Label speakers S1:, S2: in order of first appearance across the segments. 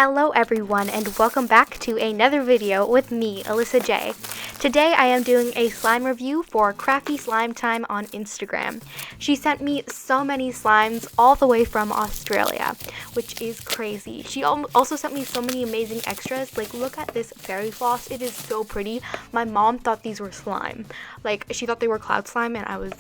S1: Hello everyone and welcome back to another video with me, Alyssa J. Today I am doing a slime review for CRAFTYSLIMETIME on Instagram. She sent me so many slimes all the way from Australia, which is crazy. She also sent me so many amazing extras. Like, look at this fairy floss. It is so pretty. My mom thought these were slime. Like, she thought they were cloud slime and I was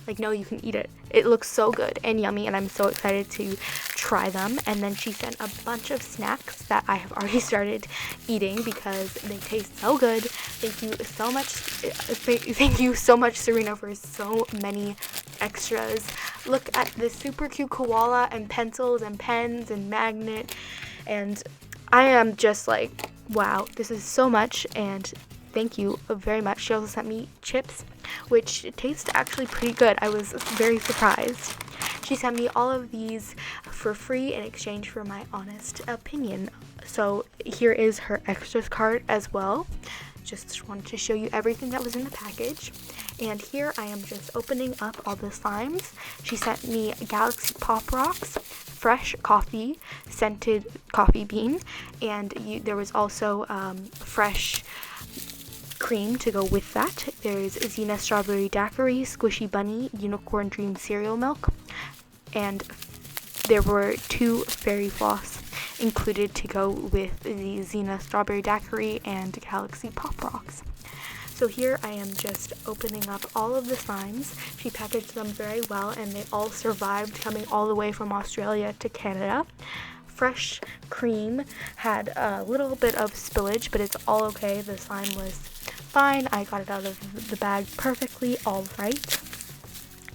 S1: like, no, you can eat it. It looks so good and yummy and I'm so excited to try them. And then she sent a bunch of snacks that I have already started eating because they taste so good. Thank you so much. Thank you so much, Serena, for so many extras. Look at this super cute koala and pencils and pens and magnet. And I am just like, wow, this is so much and thank you very much. She also sent me chips, which taste actually pretty good. I was very surprised. She sent me all of these for free in exchange for my honest opinion. So here is her extras card as well. Just wanted to show you everything that was in the package. And here I am just opening up all the slimes. She sent me Galaxy Pop Rocks, fresh coffee, scented coffee bean, and there was also fresh cream to go with that. There's Xena Strawberry Daiquiri, Squishy Bunny, Unicorn Dream Cereal Milk, and there were 2 fairy floss included to go with the Xena Strawberry Daiquiri and Galaxy Pop Rocks. So here I am just opening up all of the slimes. She packaged them very well and they all survived coming all the way from Australia to Canada. Fresh cream had a little bit of spillage, but it's all okay. The slime was fine. I got it out of the bag perfectly all right.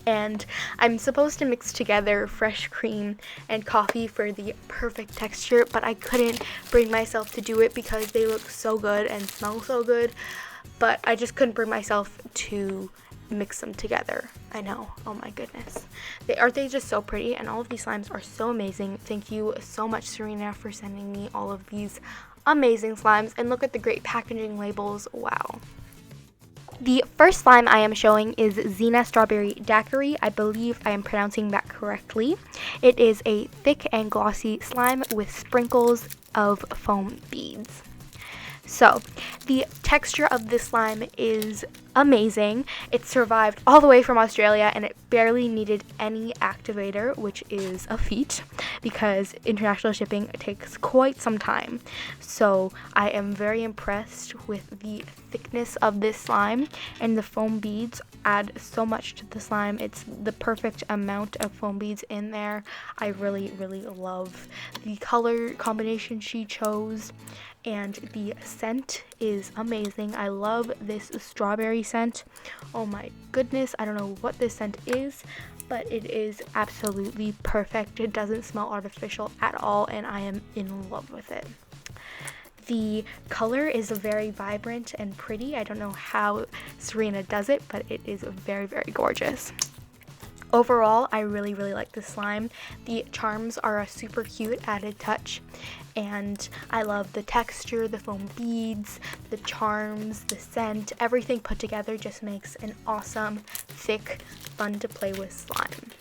S1: And I'm supposed to mix together fresh cream and coffee for the perfect texture, but I couldn't bring myself to do it because they look so good and smell so good, but I just couldn't bring myself to mix them together. I know, oh my goodness, aren't they just so pretty? And all of these slimes are so amazing. Thank you so much, Serena, for sending me all of these amazing slimes. And look at the great packaging labels. Wow. The first slime I am showing is Xena Strawberry Daiquiri. I believe I am pronouncing that correctly. It is a thick and glossy slime with sprinkles of foam beads. So, the texture of this slime is amazing. It survived all the way from Australia and it barely needed any activator, which is a feat because international shipping takes quite some time. So, I am very impressed with the thickness of this slime, and the foam beads add so much to the slime. It's the perfect amount of foam beads in there. I really, really love the color combination she chose. And the scent is amazing. I love this strawberry scent. Oh my goodness, I don't know what this scent is, but it is absolutely perfect. It doesn't smell artificial at all, and I am in love with it. The color is very vibrant and pretty. I don't know how Serena does it, but it is very, very gorgeous. Overall, I really, really like this slime. The charms are a super cute added touch, and I love the texture, the foam beads, the charms, the scent. Everything put together just makes an awesome, thick, fun to play with slime.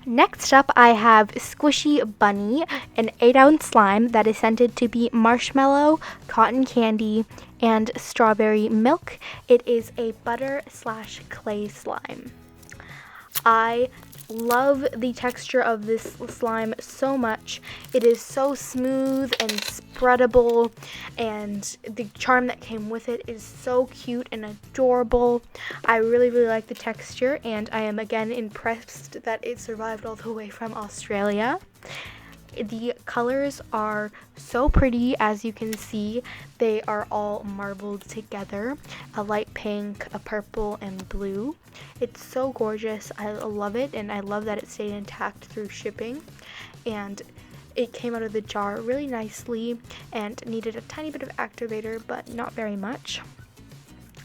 S1: Next up, I have Squishy Bunny, an 8-ounce slime that is scented to be marshmallow, cotton candy, and strawberry milk. It is a butter/clay slime. I love the texture of this slime so much. It is so smooth and spreadable, and the charm that came with it is so cute and adorable. I really, really like the texture, and I am again impressed that it survived all the way from Australia. The colors are so pretty. As you can see, they are all marbled together, a light pink, a purple, and blue. It's so gorgeous. I love it, and I love that it stayed intact through shipping, and it came out of the jar really nicely and needed a tiny bit of activator, but not very much.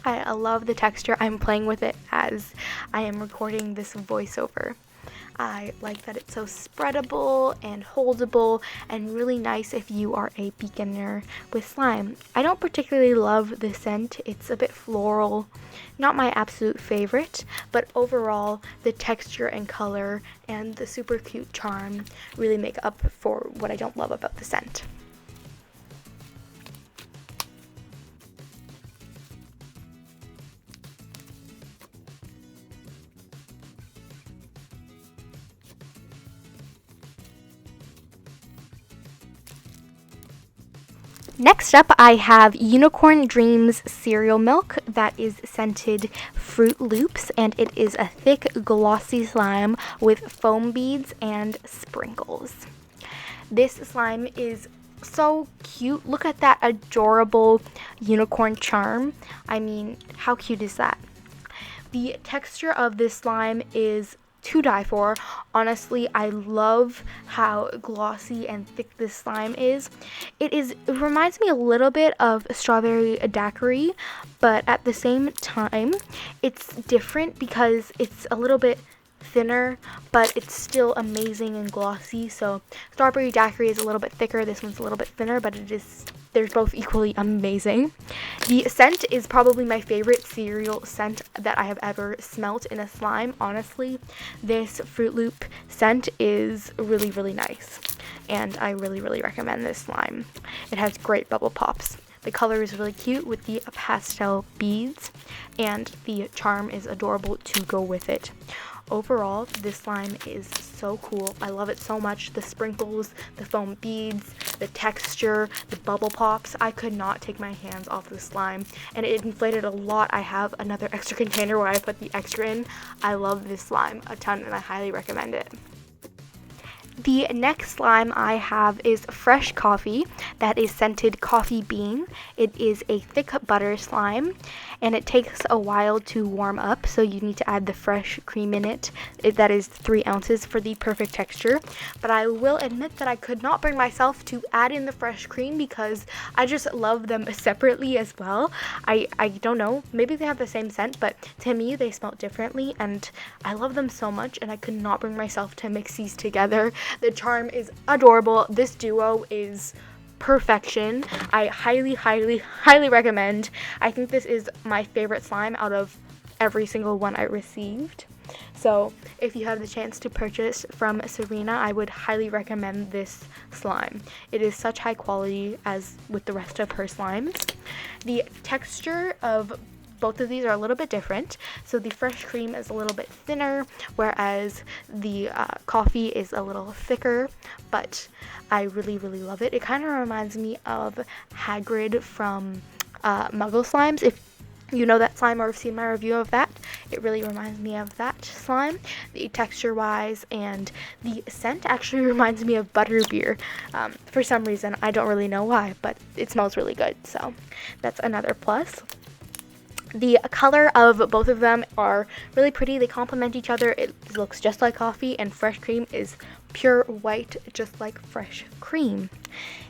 S1: I love the texture. I'm playing with it as I am recording this voiceover. I like that it's so spreadable and holdable and really nice if you are a beginner with slime. I don't particularly love the scent. It's a bit floral, not my absolute favorite, but overall the texture and color and the super cute charm really make up for what I don't love about the scent. Next up, I have Unicorn Dreams Cereal Milk that is scented Fruit Loops, and it is a thick, glossy slime with foam beads and sprinkles. This slime is so cute. Look at that adorable unicorn charm. I mean, how cute is that? The texture of this slime is to die for. Honestly, I love how glossy and thick this slime is. It reminds me a little bit of strawberry daiquiri, but at the same time, it's different because it's a little bit thinner, but it's still amazing and glossy. So strawberry daiquiri is a little bit thicker, this one's a little bit thinner, but they're both equally amazing. The scent is probably my favorite cereal scent that I have ever smelt in a slime. Honestly, this Fruit Loop scent is really, really nice, and I really, really recommend this slime. It has great bubble pops. The color is really cute with the pastel beads, and the charm is adorable to go with it. Overall, this slime is so cool. I love it so much. The sprinkles, the foam beads, the texture, the bubble pops. I could not take my hands off the slime, and it inflated a lot. I have another extra container where I put the extra in. I love this slime a ton, and I highly recommend it. The next slime I have is Fresh Coffee that is scented Coffee Bean. It is a thick butter slime, and it takes a while to warm up, so you need to add the fresh cream in it. That is 3 ounces for the perfect texture. But I will admit that I could not bring myself to add in the fresh cream because I just love them separately as well. I don't know, maybe they have the same scent, but to me they smell differently, and I love them so much, and I could not bring myself to mix these together. The charm is adorable. This duo is perfection. I highly, highly, highly recommend. I think this is my favorite slime out of every single one I received. So if you have the chance to purchase from Serena, I would highly recommend this slime. It is such high quality as with the rest of her slimes. The texture of both of these are a little bit different. So the fresh cream is a little bit thinner, whereas the coffee is a little thicker, but I really, really love it. It kind of reminds me of Hagrid from Muggle Slimes. If you know that slime or have seen my review of that, it really reminds me of that slime. The texture-wise and the scent actually reminds me of butterbeer. For some reason, I don't really know why, but it smells really good, so that's another plus. The color of both of them are really pretty. They complement each other. It looks just like coffee, and fresh cream is pure white, just like fresh cream.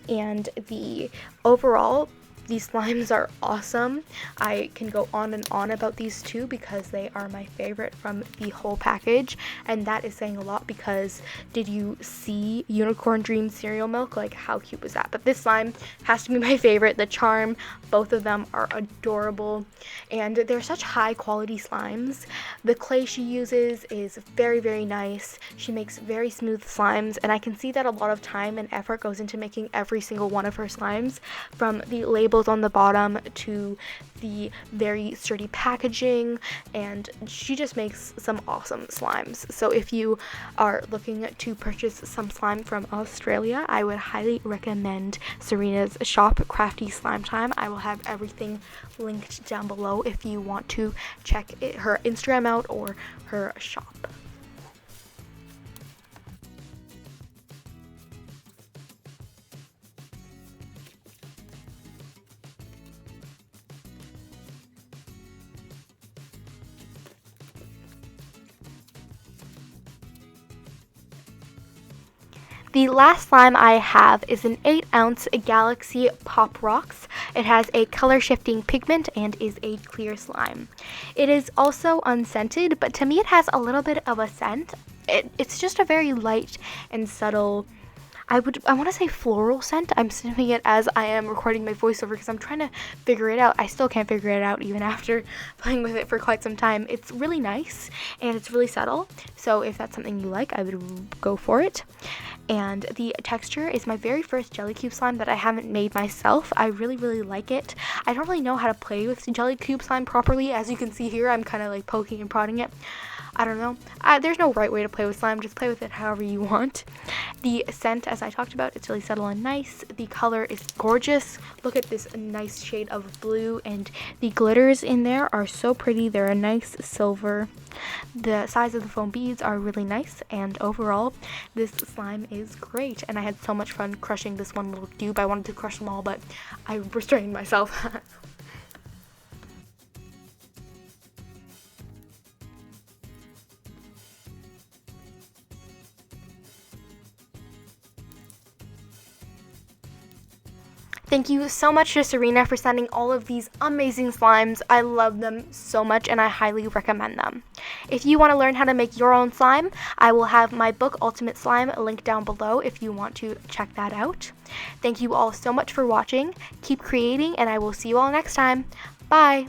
S1: And the overall, these slimes are awesome. I can go on and on about these two because they are my favorite from the whole package, and that is saying a lot because did you see Unicorn Dream Cereal Milk? Like, how cute was that? But this slime has to be my favorite. The charm, both of them are adorable, and they're such high quality slimes. The clay she uses is very, very nice. She makes very smooth slimes, and I can see that a lot of time and effort goes into making every single one of her slimes, from the labels on the bottom to the very sturdy packaging, and she just makes some awesome slimes. So if you are looking to purchase some slime from Australia, I would highly recommend Serena's shop, CRAFTYSLIMETIME. I will have everything linked down below if you want to check her Instagram out or her shop. The last slime I have is an 8-ounce Galaxy Pop Rocks. It has a color shifting pigment and is a clear slime. It is also unscented, but to me it has a little bit of a scent. it's just a very light and subtle, I want to say floral scent. I'm sniffing it as I am recording my voiceover because I'm trying to figure it out. I still can't figure it out even after playing with it for quite some time. It's really nice and it's really subtle. So if that's something you like, I would go for it. And the texture is my very first jelly cube slime that I haven't made myself. I really, really like it. I don't really know how to play with jelly cube slime properly. As you can see here, I'm kind of like poking and prodding it. I don't know. There's no right way to play with slime. Just play with it however you want. The scent, as I talked about, it's really subtle and nice. The color is gorgeous. Look at this nice shade of blue, and the glitters in there are so pretty. They're a nice silver. The size of the foam beads are really nice, and overall, this slime is great. And I had so much fun crushing this one little cube. I wanted to crush them all, but I restrained myself. Thank you so much to Serena for sending all of these amazing slimes. I love them so much and I highly recommend them. If you want to learn how to make your own slime, I will have my book Ultimate Slime linked down below if you want to check that out. Thank you all so much for watching. Keep creating and I will see you all next time. Bye!